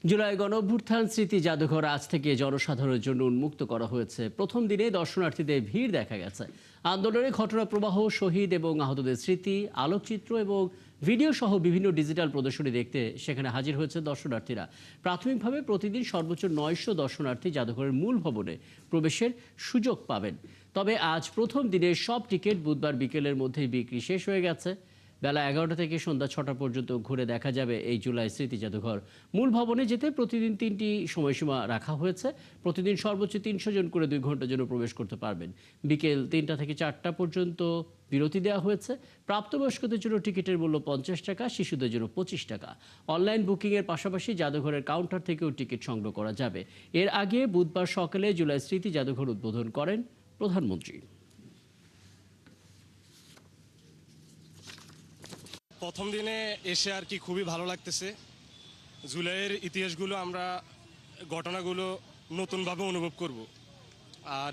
জুলাই গণঅভ্যুত্থান স্মৃতি জাদুঘর আজ থেকে জনসাধারণের জন্য উন্মুক্ত করা হয়েছে। প্রথম দিনে দর্শনার্থীদের ভিড় দেখা গেছে। আন্দোলনের ঘটনা প্রবাহ, শহীদ এবং আহতদের স্মৃতি, আলোকচিত্র এবং ভিডিও সহ বিভিন্ন ডিজিটাল প্রদর্শনী দেখতে সেখানে হাজির হয়েছে দর্শনার্থীরা। প্রাথমিকভাবে প্রতিদিন সর্বোচ্চ 900 দর্শনার্থী জাদুঘরের মূল ভবনে প্রবেশের সুযোগ পাবেন। তবে আজ প্রথম দিনের সব টিকিট বুধবার বিকেলের মধ্যেই বিক্রি শেষ হয়ে গেছে। বেলা 11টা থেকে সন্ধ্যা 6টা পর্যন্ত ঘুরে দেখা যাবে এই জুলাই স্মৃতি জাদুঘর। মূল ভবনে যেতে প্রতিদিন 3টি সময়সীমা রাখা হয়েছে। প্রতিদিন সর্বোচ্চ 300 জন করে 2 ঘন্টার জন্য প্রবেশ করতে পারবেন। বিকেল 3টা থেকে 4টা পর্যন্ত বিরতি দেওয়া হয়েছে। প্রাপ্তবয়স্কদের জন্য টিকিটের মূল্য 50 টাকা, শিশুদের জন্য 25 টাকা। অনলাইন বুকিংয়ের পাশাপাশি জাদুঘরের কাউন্টার থেকেও টিকিট সংগ্রহ করা যাবে। এর আগে বুধবার সকালে জুলাই স্মৃতি জাদুঘর উদ্বোধন করেন প্রধানমন্ত্রী। প্রথম দিনে এসে আর কি খুবই ভালো লাগতেছে। জুলাইয়ের ইতিহাসগুলো আমরা ঘটনাগুলো নতুনভাবে অনুভব করব। আর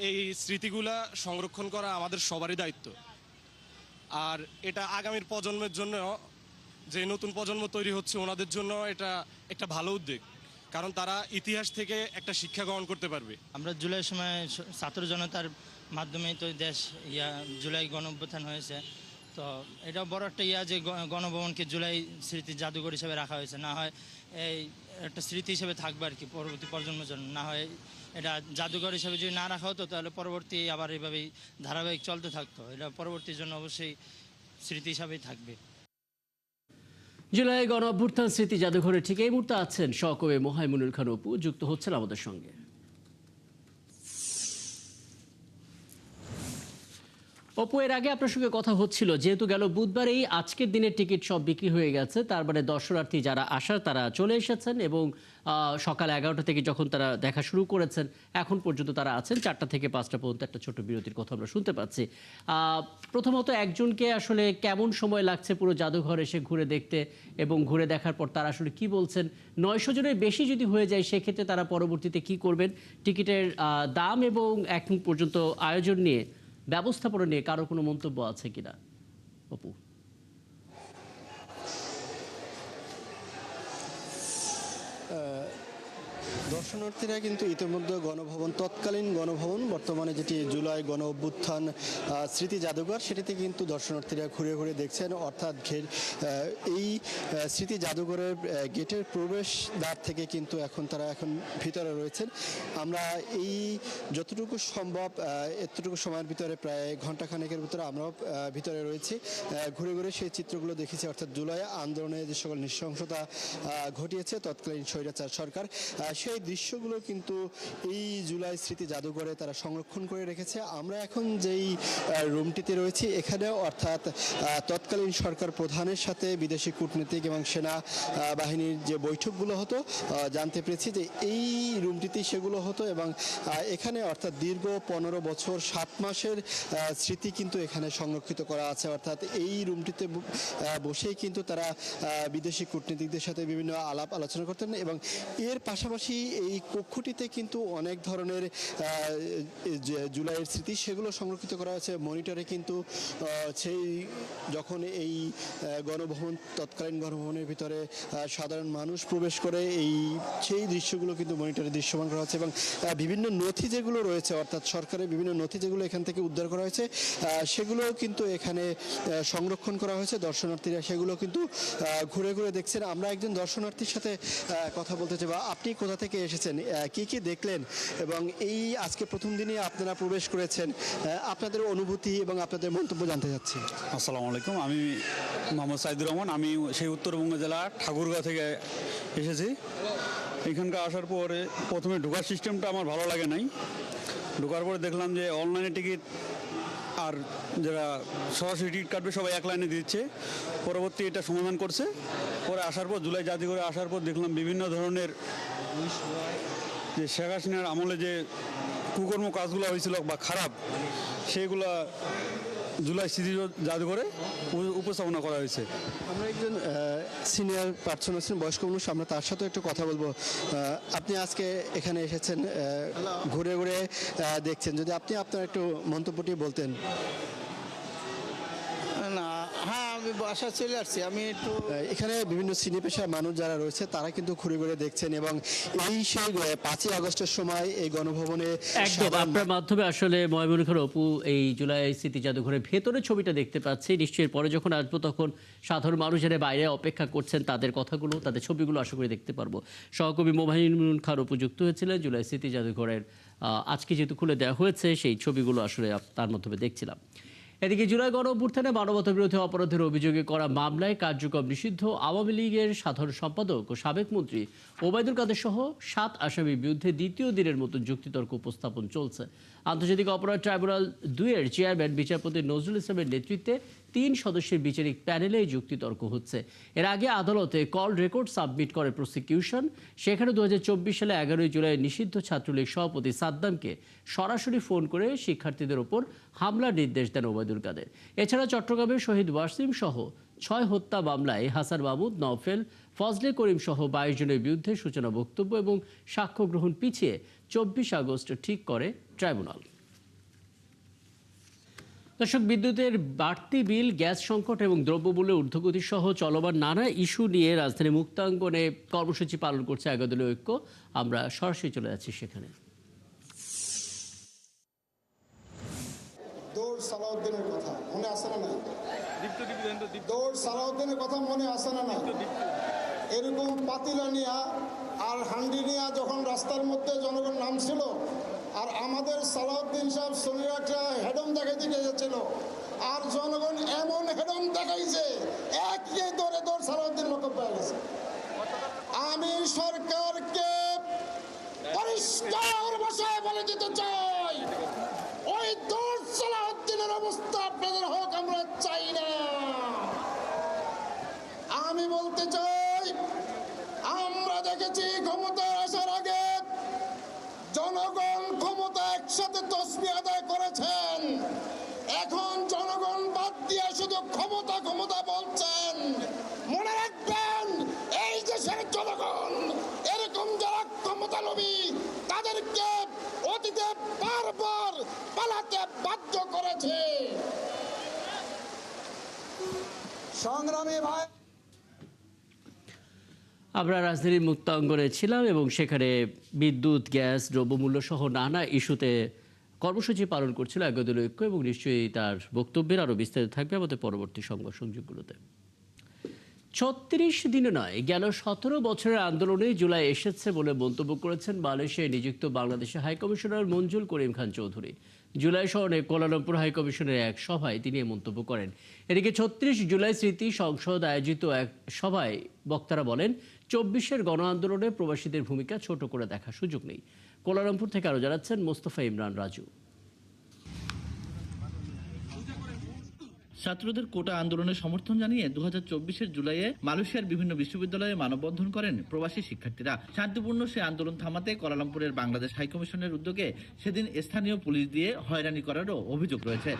এই স্মৃতিগুলা সংরক্ষণ করা আমাদের সবারই দায়িত্ব। আর এটা আগামীর প্রজন্মের জন্য, যে নতুন প্রজন্ম তৈরি হচ্ছে ওনাদের জন্য এটা একটা ভালো উদ্যোগ, কারণ তারা ইতিহাস থেকে একটা শিক্ষা গ্রহণ করতে পারবে। আমরা জুলাই সময় ছাত্র জনতার মাধ্যমেই তো দেশ জুলাই গণঅভ্যুত্থান হয়েছে। তো এটা বড় একটা যে গণভবনকে জুলাই স্মৃতি জাদুঘর হিসেবে রাখা হয়েছে। না হয় এই একটা স্মৃতি হিসেবে থাকবে আর কি পরবর্তী প্রজন্মের জন্য। না হয় এটা জাদুঘর হিসেবে যদি না রাখা হতো তাহলে পরবর্তী আবার এইভাবেই ধারাবাহিক চলতে থাকতো। এটা পরবর্তীর জন্য অবশ্যই স্মৃতি হিসাবেই থাকবে। জুলাই গণঅভ্যুত্থান স্মৃতি জাদুঘরে ঠিক এই মুহূর্তে আছেন সহকবি মোহাইমুনুল খান অপু, যুক্ত হচ্ছেন আমাদের সঙ্গে। অপু, এর আগে আপনার সঙ্গে কথা হচ্ছিল, যেহেতু গেল বুধবারেই আজকের দিনের টিকিট সব বিক্রি হয়ে গেছে, তার মানে দর্শনার্থী যারা আসার তারা চলে এসেছেন এবং সকাল 11টা থেকে যখন তারা দেখা শুরু করেছেন এখন পর্যন্ত তারা আছেন। 4টা থেকে 5টা পর্যন্ত একটা ছোট বিরতির কথা আমরা শুনতে পাচ্ছি। প্রথমত একজনকে আসলে কেমন সময় লাগছে পুরো জাদুঘর এসে ঘুরে দেখতে, এবং ঘুরে দেখার পর তারা আসলে কি বলছেন? 900 জনের বেশি যদি হয়ে যায় সেক্ষেত্রে তারা পরবর্তীতে কি করবেন? টিকিটের দাম এবং এখন পর্যন্ত আয়োজন নিয়ে, ব্যবস্থাপনা নিয়ে কারো কোনো মন্তব্য আছে কিনা অপু? দর্শনার্থীরা কিন্তু ইতিমধ্যে তৎকালীন গণভবন, বর্তমানে যেটি জুলাই গণ অভ্যুত্থান স্মৃতি জাদুঘর, সেটিতে কিন্তু দর্শনার্থীরা ঘুরে ঘুরে দেখছেন। অর্থাৎ এই স্মৃতি জাদুঘরের গেটের প্রবেশ দ্বার থেকে কিন্তু তারা এখন ভিতরে রয়েছেন। আমরা এই যতটুকু সম্ভব এতটুকু সময়ের ভিতরে, প্রায় ঘণ্টাখানেকের ভিতরে আমরাও ভিতরে রয়েছি। ঘুরে ঘুরে সেই চিত্রগুলো দেখেছি। অর্থাৎ জুলাই আন্দোলনে যে সকল নৃশংসতা ঘটিয়েছে তৎকালীন স্বৈরাচার সরকার, সেই দৃশ্যগুলো কিন্তু এই জুলাই স্মৃতি জাদুঘরে তারা সংরক্ষণ করে রেখেছে। আমরা এখন যেই রুমটিতে রয়েছি এখানে, অর্থাৎ তৎকালীন সরকার প্রধানের সাথে বিদেশি কূটনীতিক এবং সেনা বাহিনীর যে বৈঠকগুলো হতো, জানতে পেরেছি যে এই রুমটিতেই সেগুলো হতো। এবং এখানে অর্থাৎ দীর্ঘ 15 বছর 7 মাসের স্মৃতি কিন্তু এখানে সংরক্ষিত করা আছে। অর্থাৎ এই রুমটিতে বসেই কিন্তু তারা বিদেশি কূটনীতিকদের সাথে বিভিন্ন আলাপ আলোচনা করতেন। এবং এর পাশাপাশি এই কক্ষটিতে কিন্তু অনেক ধরনের জুলাইয়ের স্মৃতি সেগুলো সংরক্ষিত করা হয়েছে। মনিটরে কিন্তু সেই যখন এই গণভবন, তৎকালীন গণভবনের ভিতরে সাধারণ মানুষ প্রবেশ করে সেই দৃশ্যগুলো কিন্তু মনিটরে দৃশ্যমান করা হচ্ছে। এবং বিভিন্ন নথি যেগুলো রয়েছে, অর্থাৎ সরকারের বিভিন্ন নথি যেগুলো এখান থেকে উদ্ধার করা হয়েছে, সেগুলোও কিন্তু এখানে সংরক্ষণ করা হয়েছে। দর্শনার্থীরা সেগুলো কিন্তু ঘুরে ঘুরে দেখছেন। আমরা একজন দর্শনার্থীর সাথে কথা বলতে চাই। আপনি কোথা থেকে এসেছেন, কি কি দেখলেন, এবং এই আজকে প্রথম দিনে আপনারা প্রবেশ করেছেন, আপনাদের অনুভূতি এবং আপনাদের মন্তব্য জানতে চাচ্ছি। আসসালামু আলাইকুম, আমি মোহাম্মদ সাইদুর রহমান। আমি সেই উত্তরবঙ্গ জেলার ঠাকুরগাঁও থেকে এসেছি। এখানকার আসার পরে প্রথমে ঢোকার সিস্টেমটা আমার ভালো লাগে নাই। ঢোকার পরে দেখলাম যে অনলাইনে টিকিট আর যারা সরাসরি টিকিট কাটবে সবাই এক লাইনে দিচ্ছে। পরবর্তী এটা সমাধান করছে। পরে আসার পর জুলাই জাদুঘরে আসার পর দেখলাম বিভিন্ন ধরনের যে শেখ হাসিনার আমলে যে কুকর্ম কাজগুলো হয়েছিল বা খারাপ, সেইগুলা জুলাই স্মৃতি জাদুঘরে উপস্থাপনা করা হয়েছে। আমরা একজন সিনিয়র পার্সন আছেন, বয়স্ক মানুষ, আমরা তার সাথে একটু কথা বলবো। আপনি আজকে এখানে এসেছেন, ঘুরে ঘুরে দেখছেন, যদি আপনি আপনার একটু মন্তব্যটি বলতেন। না, হ্যাঁ, আমি বাসা চলে আসছি, আমি একটু এখানে বিভিন্ন শ্রেণী পেশার মানুষ যারা রয়েছে তারা কিন্তু ঘুরে ঘুরে দেখছেন এবং এই সেই 5ই আগস্টের সময় এই গণভবনে একদম আপনার মাধ্যমে আসলে ময়মনসিংহের অপু এই জুলাই স্মৃতি জাদুঘরের ভেতরে ছবিটা দেখতে পাচ্ছি। নিশ্চয়ই পরে যখন আসবো তখন সাধারণ মানুষ যারা বাইরে অপেক্ষা করছেন তাদের কথাগুলো, তাদের ছবিগুলো আশা করি দেখতে পারবো। সহকবি মোবাহিনুল খান উপযুক্ত হয়েছিলেন জুলাই স্মৃতি জাদুঘরের, আজকে যেহেতু খুলে দেওয়া হয়েছে সেই ছবিগুলো আসলে তার মাধ্যমে দেখছিলাম। এদিকে জুলাই গণঅভ্যুত্থানে মানবতা বিরোধী অপরাধের অভিযোগে করা মামলায় কার্যক্রম নিষিদ্ধ আওয়ামী লীগের সাধারণ সম্পাদক ও সাবেক মন্ত্রী ওবায়দুল কাদের সহ 7 আসামির বিরুদ্ধে দ্বিতীয় দিনের মতো যুক্তিতর্ক উপস্থাপন চলছে। আন্তর্জাতিক অপরাধ ট্রাইব্যুনাল 2-এর চেয়ারম্যান বিচারপতি নজরুল ইসলামের নেতৃত্বে 3 সদস্যের বিচারিক প্যানেলে যুক্তিতর্ক হচ্ছে। এর আগে আদালতে কল রেকর্ড সাবমিট করে প্রসিকিউশন। সেখানে 2024 সালে 11 জুলাই নিষিদ্ধ ছাত্রলীগ সভাপতি সাদ্দামকে সরাসরি ফোন করে শিক্ষার্থীদের ওপর হামলার নির্দেশ দেন ওবায়দুল কাদের। এছাড়া চট্টগ্রামের শহীদ ওয়াসিম সহ 6 হত্যা মামলায় হাসান মাহমুদ, নওফেল, ফজলে করিম সহ 22 জনের বিরুদ্ধে সূচনা বক্তব্য এবং সাক্ষ্য গ্রহণ পিছিয়ে 24 আগস্ট ঠিক করে ট্রাইব্যুনাল। দর্শক, বিদ্যুতের বাড়তি বিল, গ্যাস সংকট এবং দ্রব্যমূল্যের ঊর্ধ্বগতি সহ চলমান নানা ইস্যু নিয়ে রাজধানী মুক্তাঙ্গনে কর্মসূচি পালন করছে একাদলীয় ঐক্য। আমরা সরাসরি চলে যাচ্ছি সেখানে। দৌড় সালাউদ্দিনের কথা মনে আসে না নাই? দৌড় সালাউদ্দিনের কথা মনে আসে না নাই? এরকম পাতিলা নিয়া আর হান্ডি নিয়া যখন রাস্তার মধ্যে জনগণ নামছিল আর আমাদের সালাউদ্দিন সাহেব শরীর একটা হেডম দেখাইতে গিয়েছিল আর জনগণ এমন হেডম দেখাইছে একই দৌড়ে দৌড় সালাউদ্দিন লোক পেয়ে গেছে। আমি সরকারকে পরিষ্কার ভাষায় বলে দিতে চাই, ওই দৌড় সালাউদ্দিনের অবস্থা আপনাদের হোক, আমরা চাই না। আমি বলতে চাই, আমরা দেখেছি ক্ষমতায় আসার আগে জনগণ ক্ষমতা একসাথে তসবিহ আদায় করেছেন, এখন জনগণ বাদ দিয়ে শুধু ক্ষমতা ক্ষমতা বলছেন। মনে রাখবেন, এই দেশের জনগণ এরকম যারা ক্ষমতা লোভী তাদেরকে অতীতে বারবার পালাতে বাধ্য করেছে। সংগ্রামী ভাই, আমরা রাজধানীর মুক্তাঙ্গনে ছিলাম এবং সেখানে বিদ্যুৎ, গ্যাস, দ্রব্যমূল্য সহ নানা ইস্যুতে কর্মসূচি পালন করছিল একাদলীয় ঐক্য এবং নিশ্চয়ই তার বক্তব্যের আরও বিস্তারিত থাকবে আমাদের পরবর্তী সংবাদ সংযোগগুলোতে। 36 দিনে নয়, গেল 17 বছরের আন্দোলনে জুলাই এসেছে বলে মন্তব্য করেছেন মালয়েশিয়ায় নিযুক্ত বাংলাদেশের হাইকমিশনার মঞ্জুল করিম খান চৌধুরী। জুলাই শহরে কুয়ালালামপুর হাইকমিশনের এক সভায় তিনি এ মন্তব্য করেন। এদিকে 36 জুলাই স্মৃতি সংসদ আয়োজিত এক সভায় বক্তারা বলেন, 24-এর গণ আন্দোলনে প্রবাসীদের ভূমিকা ছোট করে দেখার সুযোগ নেই। কুয়ালালামপুর থেকে আরও জানাচ্ছেন মোস্তফা ইমরান রাজু। ছাত্রদের কোটা আন্দোলনের সমর্থন জানিয়ে 2024-এর জুলাইয়ে মালয়েশিয়ার বিভিন্ন বিশ্ববিদ্যালয়ে মানববন্ধন করেন প্রবাসী শিক্ষার্থীরা। শান্তিপূর্ণ সে আন্দোলন থামাতে কুয়ালালামপুরের বাংলাদেশ হাইকমিশনের উদ্যোগে সেদিন স্থানীয় পুলিশ দিয়ে হয়রানি করারও অভিযোগ রয়েছে।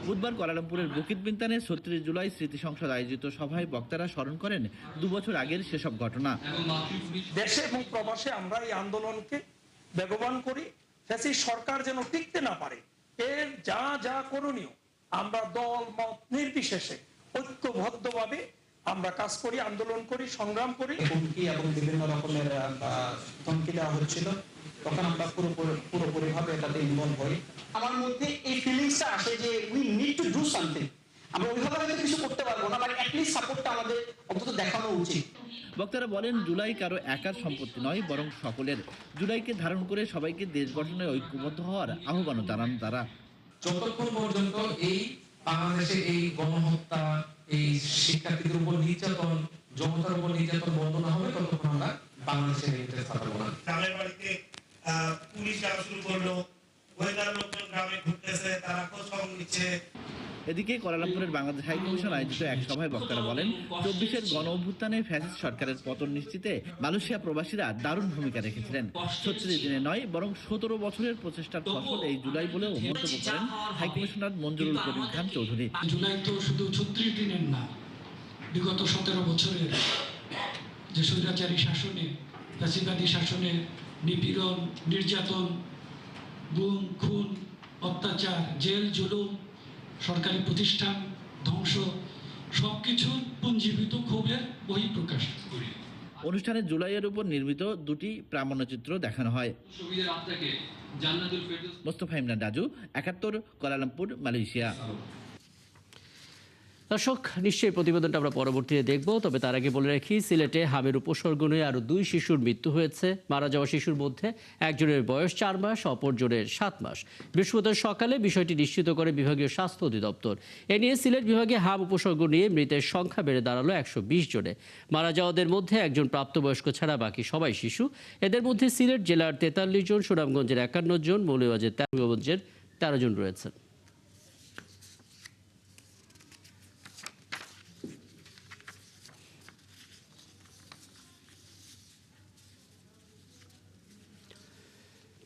বুধবার কুয়ালালামপুরের বুকিত বিন্তানে 36 জুলাই স্মৃতি সংসদ আয়োজিত সভায় বক্তারা স্মরণ করেন 2 বছর আগের সেসব ঘটনা। দেশে এবং প্রবাসে আমরা এই আন্দোলনকে বেগবান করি, সরকার যেন টিকতে না পারে। এর যা যা করণীয় আমরা দল মত নির্বিশেষে ঐক্যবদ্ধভাবে আমরা কাজ করি, আন্দোলন করি, সংগ্রাম করি। হুমকি এবং বিভিন্ন রকমের ধমকি দেওয়া হচ্ছিল, তখন আমরা পুরোপুরি ভাবে এটাতে ইনভলভ হই। আমার মধ্যে এই ফিলিংসটা আসে যে we need to do something. আমরা ওইভাবে হয়তো কিছু করতে পারবো না, বাট অ্যাটলিস্ট সাপোর্টটা আমাদের অন্তত দেখানো উচিত। বক্তারা বলেন, জুলাই কারো একার সম্পত্তি নয়, বরং সকলের। জুলাইকে ধারণ করে সবাইকে দেশ গঠনে ঐক্যবদ্ধ হওয়ার আহ্বানও জানান তারা। যতক্ষণ পর্যন্ত এই বাংলাদেশে এই গণহত্যা, এই শিক্ষার্থীদের উপর নির্যাতন, জনতার উপর নির্যাতন বন্ধ না হবে, ততক্ষণ আমরা বাংলাদেশের ইন্টারেস্ট পাবো না। গ্রামের বাড়িতে পুলিশ যাওয়া শুরু করলো, গোয়েন্দার লোকজন গ্রামে ঘুরতেছে, তারা খোঁজ খবর নিচ্ছে। এদিকে কুয়ালালামপুরের বাংলাদেশ হাইকমিশন আয়োজিত এক সভায় বক্তারা বলেন, 24-এর গণ অভ্যুত্থানে ফ্যাসিস্ট সরকারের পতন নিশ্চিতে মালয়েশিয়া প্রবাসীরা দারুণ ভূমিকা রেখেছিলেন। 36 দিনে নয়, বরং 17 বছরের প্রচেষ্টার ফসল এই জুলাই বলেও মন্তব্য করেন হাইকমিশনার মঞ্জুরুল করিম খান চৌধুরী। জুলাই তো শুধু 36 দিনের না, বিগত 17 বছরের যে স্বৈরাচারী শাসনে, ফ্যাসিবাদী শাসনে নিপীড়ন, নির্যাতন, গুম, খুন, অত্যাচার, জেল, জুলুম, সরকারি প্রতিষ্ঠান ধ্বংস সব কিছুর পুঞ্জীভূত ক্ষোভের বহিঃপ্রকাশ করি। অনুষ্ঠানে জুলাইয়ের উপর নির্মিত দুটি প্রামাণ্যচিত্র দেখানো হয়। Mostafa Imran Raju, ৭১, Kuala Lumpur, Malaysia. দর্শক, নিশ্চয়ই প্রতিবেদনটা আমরা পরবর্তীতে দেখব, তবে তার আগে বলে রাখি, সিলেটে হামের উপসর্গ নিয়ে আরও 2 শিশুর মৃত্যু হয়েছে। মারা যাওয়া শিশুর মধ্যে একজনের বয়স 4 মাস, অপরজনের 7 মাস। বৃহস্পতিবার সকালে বিষয়টি নিশ্চিত করে বিভাগীয় স্বাস্থ্য অধিদপ্তর। এ নিয়ে সিলেট বিভাগে হাম উপসর্গ নিয়ে মৃতের সংখ্যা বেড়ে দাঁড়ালো 120 জনে। মারা যাওয়াদের মধ্যে একজন প্রাপ্তবয়স্ক ছাড়া বাকি সবাই শিশু। এদের মধ্যে সিলেট জেলার 43 জন, সুনামগঞ্জের 51 জন, মৌলভীবাজারের 13 জন রয়েছেন।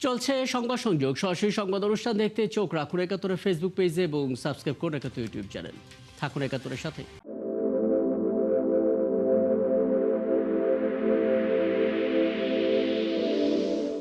চলছে সংবাদ সংযোগ। সরাসরি সংবাদ অনুষ্ঠান দেখতে চোখ রাখুন ৭১ ফেসবুক পেজে এবং সাবস্ক্রাইব করুন ৭১ ইউটিউব চ্যানেল। থাকুন ৭১-এর সাথে।